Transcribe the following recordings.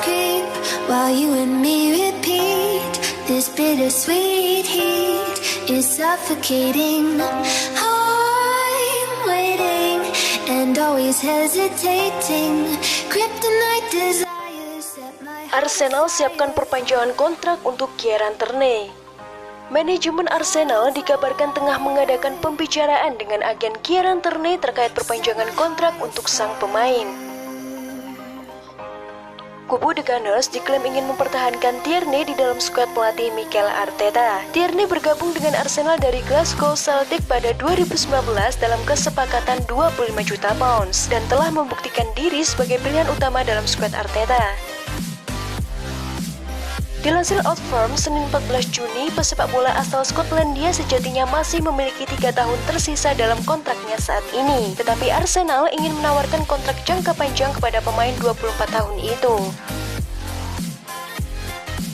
creep while you and me repeat. This bittersweet heat is suffocating. I'm waiting and always hesitating. Kryptonite desires set my heart. Arsenal siapkan perpanjangan kontrak untuk Kieran Tierney. Manajemen Arsenal dikabarkan tengah mengadakan pembicaraan dengan agen Kieran Tierney terkait perpanjangan kontrak untuk sang pemain. Kubu The Gunners diklaim ingin mempertahankan Tierney di dalam skuad pelatih Mikel Arteta. Tierney bergabung dengan Arsenal dari Glasgow Celtic pada 2019 dalam kesepakatan 25 juta pounds dan telah membuktikan diri sebagai pilihan utama dalam skuad Arteta. Dilansir Outform, Senin 14 Juni, pesepak bola asal Skotlandia sejatinya masih memiliki 3 tahun tersisa dalam kontraknya saat ini. Tetapi Arsenal ingin menawarkan kontrak jangka panjang kepada pemain 24 tahun itu.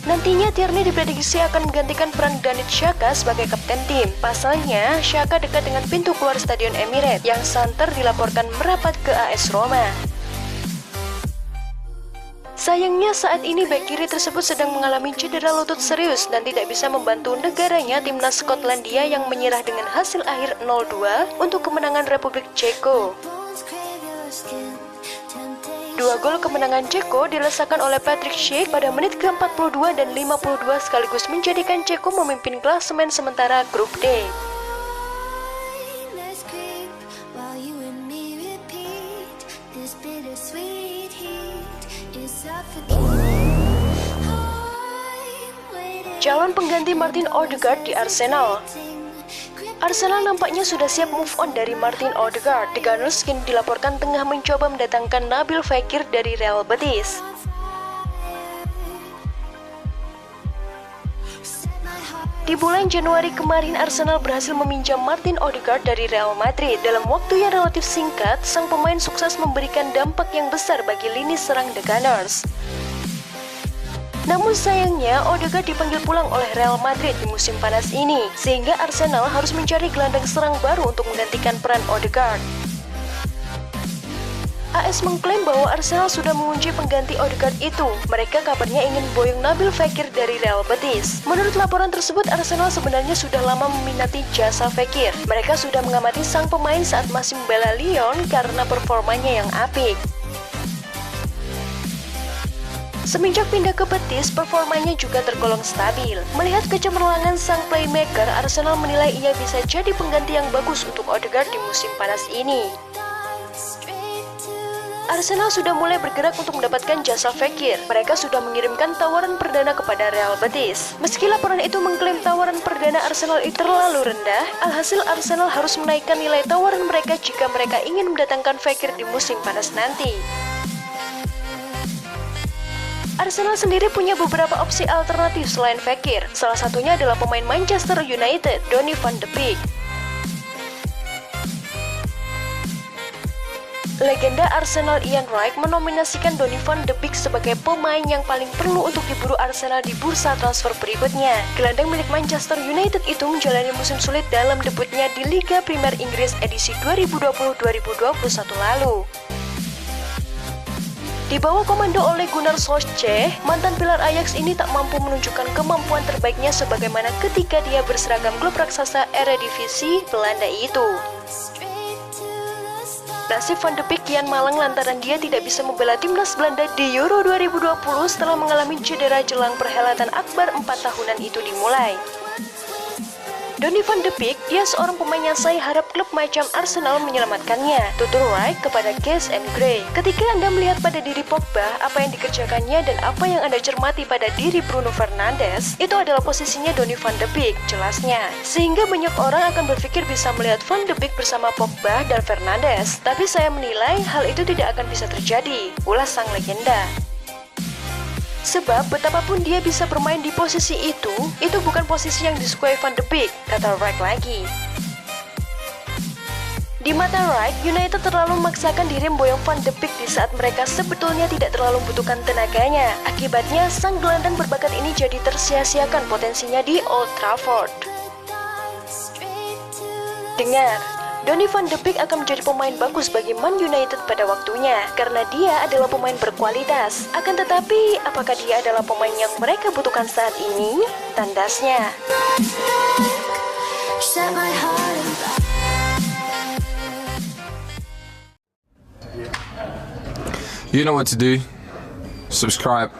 Nantinya Tierney diprediksi akan menggantikan peran Granit Xhaka sebagai kapten tim. Pasalnya, Xhaka dekat dengan pintu keluar Stadion Emirates, yang santer dilaporkan merapat ke AS Roma. Sayangnya saat ini bek kiri tersebut sedang mengalami cedera lutut serius dan tidak bisa membantu negaranya timnas Skotlandia yang menyerah dengan hasil akhir 0-2 untuk kemenangan Republik Ceko. 2 gol kemenangan Ceko dilesakan oleh Patrick Schick pada menit ke-42 dan 52 sekaligus menjadikan Ceko memimpin klasemen sementara grup D. Let's creep while you and me repeat. This bittersweet heat is suffocating. I'm waiting. Calon pengganti Martin Odegaard di Arsenal. Arsenal nampaknya sudah siap move on dari Martin Odegaard. The Gunners kini dilaporkan tengah mencoba mendatangkan Nabil Fekir dari Real Betis. Di bulan Januari kemarin, Arsenal berhasil meminjam Martin Odegaard dari Real Madrid. Dalam waktu yang relatif singkat, sang pemain sukses memberikan dampak yang besar bagi lini serang The Gunners. Namun sayangnya, Odegaard dipanggil pulang oleh Real Madrid di musim panas ini, sehingga Arsenal harus mencari gelandang serang baru untuk menggantikan peran Odegaard. AS mengklaim bahwa Arsenal sudah mengunci pengganti Odegaard itu. Mereka kabarnya ingin boyong Nabil Fekir dari Real Betis. Menurut laporan tersebut, Arsenal sebenarnya sudah lama meminati jasa Fekir. Mereka sudah mengamati sang pemain saat masih membela Lyon karena performanya yang apik. Semenjak pindah ke Betis, performanya juga tergolong stabil. Melihat kecemerlangan sang playmaker, Arsenal menilai ia bisa jadi pengganti yang bagus untuk Odegaard di musim panas ini. Arsenal sudah mulai bergerak untuk mendapatkan jasa Fekir. Mereka sudah mengirimkan tawaran perdana kepada Real Betis. Meski laporan itu mengklaim tawaran perdana Arsenal itu terlalu rendah, alhasil Arsenal harus menaikkan nilai tawaran mereka jika mereka ingin mendatangkan Fekir di musim panas nanti. Arsenal sendiri punya beberapa opsi alternatif selain Fekir. Salah satunya adalah pemain Manchester United, Donny van de Beek. Legenda Arsenal Ian Wright menominasikan Donny van de Beek sebagai pemain yang paling perlu untuk diburu Arsenal di bursa transfer berikutnya. Gelandang milik Manchester United itu menjalani musim sulit dalam debutnya di Liga Primer Inggris edisi 2020-2021 lalu. Di bawah komando Ole Gunnar Solskjaer, mantan pilar Ajax ini tak mampu menunjukkan kemampuan terbaiknya sebagaimana ketika dia berseragam klub raksasa Eredivisie Belanda itu. Nasib Van de Beek kian malang lantaran dia tidak bisa membela timnas Belanda di Euro 2020 setelah mengalami cedera jelang perhelatan akbar 4 tahunan itu dimulai. Donny van de Beek, dia seorang pemain yang saya harap klub macam Arsenal menyelamatkannya, tutur Wright kepada Cash and Gray. Ketika Anda melihat pada diri Pogba, apa yang dikerjakannya dan apa yang Anda cermati pada diri Bruno Fernandes, itu adalah posisinya Donny van de Beek, jelasnya. Sehingga banyak orang akan berpikir bisa melihat Van de Beek bersama Pogba dan Fernandes. Tapi saya menilai hal itu tidak akan bisa terjadi, ulas sang legenda. Sebab betapapun dia bisa bermain di posisi itu bukan posisi yang disukai Van de Beek, kata Wright lagi. Di mata Wright, United terlalu memaksakan diri memboyong Van de Beek di saat mereka sebetulnya tidak terlalu membutuhkan tenaganya. Akibatnya, sang gelandang berbakat ini jadi tersia-siakan potensinya di Old Trafford. Dengar, Donny van de Beek akan menjadi pemain bagus bagi Man United pada waktunya karena dia adalah pemain berkualitas. Akan tetapi, apakah dia adalah pemain yang mereka butuhkan saat ini? Tandasnya. Set my heart on fire. You know what to do. Subscribe.